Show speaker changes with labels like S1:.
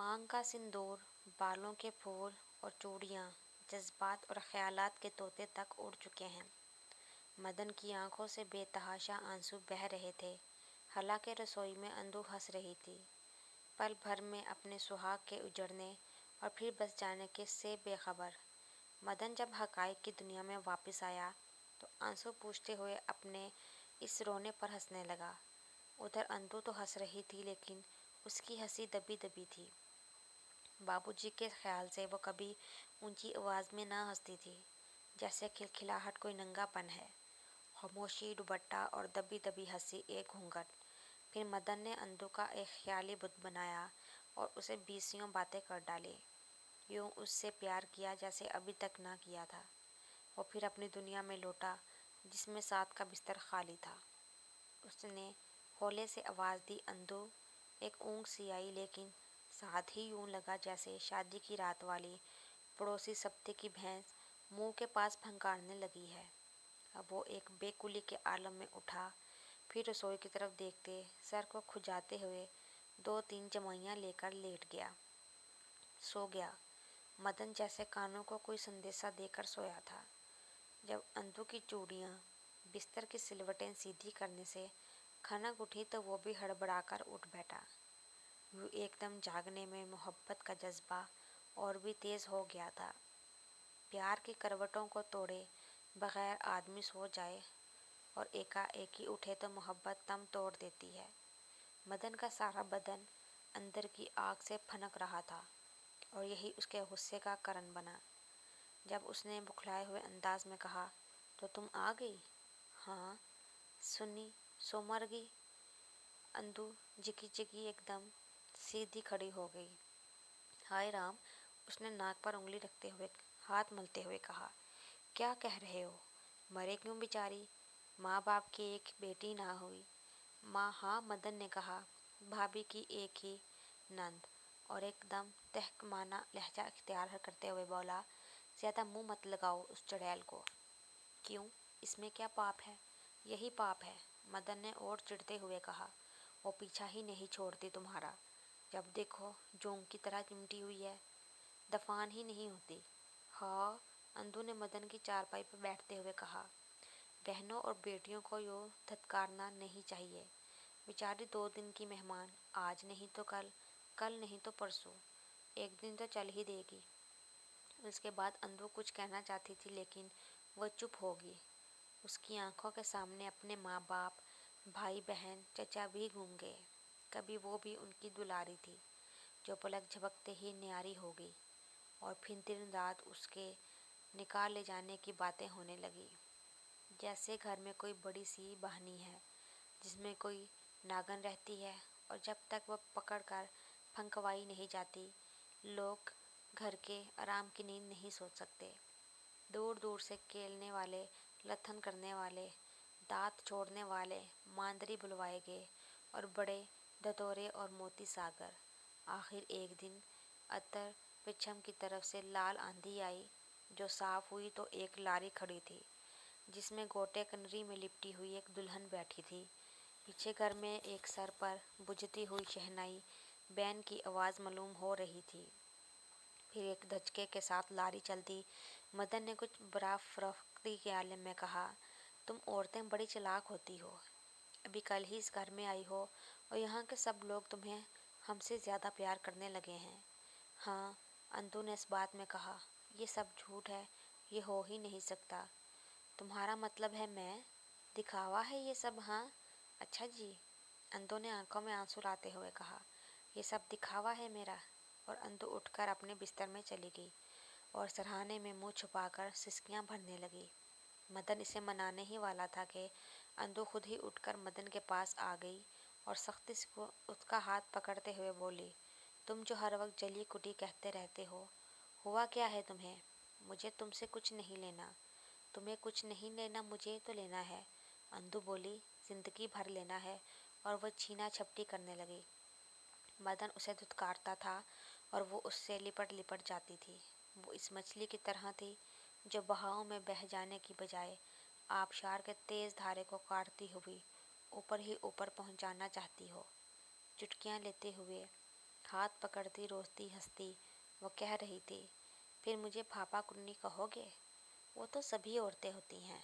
S1: मांग का सिंदूर, बालों के फूल और चूड़ियाँ जज्बात और ख्यालात के तोते तक उड़ चुके हैं। मदन की आंखों से बेतहाशा आंसू बह रहे थे। हालांकि रसोई में अंदू हंस रही थी, पल भर में अपने सुहाग के उजड़ने और फिर बस जाने के से बेखबर। मदन जब हकाइक की दुनिया में वापस आया तो आंसू पूछते हुए अपने इस रोने पर हंसने लगा। उधर अंदू तो हंस रही थी, लेकिन उसकी हंसी दबी दबी थी। बाबूजी के ख्याल से वो कभी ऊंची आवाज़ में ना हंसती थी, जैसे खिलखिलाहट कोई नंगापन है। खामोशी, दुपट्टा और दबी दबी हंसी, एक घूंघट। फिर मदन ने अंदू का एक ख्याली बुत बनाया और उसे बीसियों बातें कर डाली। यूं उससे प्यार किया जैसे अभी तक ना किया था। वो फिर अपनी दुनिया में लौटा जिसमें साथ का बिस्तर खाली था। उसने हौले से आवाज़ दी, अंदू। एक ऊँग सी आई, लेकिन साथ ही यूं लगा जैसे शादी की रात वाली पड़ोसी सप्ते की भैंस मुंह के पास फंकारने लगी है। अब वो एक बेकुली के आलम में उठा, फिर रसोई की तरफ देखते सर को खुजाते हुए 2-3 जमाइयाँ लेकर लेट गया, सो गया। मदन जैसे कानों को कोई संदेशा देकर सोया था। जब अंदू की चूड़ियाँ बिस्तर की सिलवटें सीधी करने से खनक उठी तो वो भी हड़बड़ाकर उठ बैठा। यूँ एकदम जागने में मोहब्बत का जज्बा और भी तेज़ हो गया था। प्यार की करवटों को तोड़े बगैर आदमी सो जाए और एकाएकी उठे तो मोहब्बत दम तोड़ देती है। मदन का सारा बदन अंदर की आग से फनक रहा था और यही उसके गुस्से का कारण बना। जब उसने बुखलाए हुए अंदाज में कहा, तो तुम आ गई? हाँ। सुनी, सो मर गई? अंदू जिकी जिकी एकदम सीधी खड़ी हो गई। हाय राम, उसने नाक पर उंगली रखते हुए हाथ मलते हुए कहा। क्या कह रहे हो? मरे क्यों बेचारी? माँ बाप की एक बेटी ना हुई? माँ, हाँ, मदन ने कहा। भाभी की एक ही नंद। और एकदम तहकमाना लहजा इख्तियार करते हुए बोला, ज़्यादा मुंह मत लगाओ उस चुड़ैल को। क्यों, इसमें क्या पाप है? यही पाप है, मदन ने और चिढ़ते हुए कहा। वो पीछा ही नहीं छोड़ती तुम्हारा। जब देखो जोंक की तरह चिमटी हुई है, दफान ही नहीं होती। हाँ, अंधू ने मदन की चारपाई पर बैठते हुए कहा। बहनों और बेटियों को यूँ धत्कारना नहीं चाहिए। बेचारी 2 दिन की मेहमान, आज नहीं तो कल, कल नहीं तो परसों, एक दिन तो चल ही देगी। उसके बाद अंधू कुछ कहना चाहती थी, लेकिन वह चुप होगी। उसकी आंखों के सामने अपने माँ बाप, भाई बहन, चचा भी घूम गए। कभी वो भी उनकी दुलारी थी, जो पलक झपकते ही न्यारी हो गई। और फिर दिन रात उसके निकाल ले जाने की बातें होने लगी, जैसे घर में कोई बड़ी सी बहानी है जिसमें कोई नागन रहती है, और जब तक वह पकड़ कर फंकवाई नहीं जाती, लोग घर के आराम की नींद नहीं सो सकते। दूर दूर से केलने वाले, लथन करने वाले, दांत छोड़ने वाले मांदरी बुलवाए गए और बड़े धतोरे और मोती सागर। आखिर एक दिन अतर पिछम की तरफ से लाल आंधी आई। जो साफ हुई तो एक लारी खड़ी थी, जिसमें गोटे कनरी में लिपटी हुई एक दुल्हन बैठी थी। पीछे घर में एक सर पर बुझती हुई शहनाई बैन की आवाज़ मालूम हो रही थी। फिर एक धचके के साथ लारी चलती। मदन ने कुछ बुरा फरोख्ती के आलम में कहा, तुम औरतें बड़ी चालाक होती हो। अभी कल ही इस घर में आई हो और यहाँ के सब लोग तुम्हें हमसे ज़्यादा प्यार करने लगे हैं। हाँ, अंतु ने इस बात में कहा, ये सब झूठ है, ये हो ही नहीं सकता। तुम्हारा मतलब है मैं? दिखावा है ये सब? हाँ, अच्छा जी, अंतु ने आंखों में आंसू लाते हुए कहा, ये सब दिखावा है मेरा। और अंतु उठकर अपने बिस्तर में चली गई और सरहाने में मुंह छुपाकर सिसकियां भरने लगी। मदन इसे मनाने ही वाला था कि अंधु खुद ही उठकर मदन के पास आ गई और सख्ती से उसका हाथ पकड़ते हुए बोली, तुम जो हर वक्त जली कुटी कहते रहते हो, हुआ क्या है तुम्हें? मुझे तुमसे कुछ नहीं लेना। तुम्हें कुछ नहीं लेना, मुझे तो लेना है। अंधु बोली, जिंदगी भर लेना है। और वह छीना झपटी करने लगी। मदन उसे धुतकारता था और वो उससे लिपट लिपट जाती थी। वो इस मछली की तरह थी जो बहाव में बह जाने की बजाय आबशार के तेज धारे को काटती हुई ऊपर ही ऊपर पहुंचाना चाहती हो। चुटकियां लेते हुए ہاتھ پکڑتی روتی ہنستی وہ کہہ رہی تھی، پھر مجھے پھاپا کنی کہو گے؟ وہ تو سبھی عورتیں ہوتی ہیں۔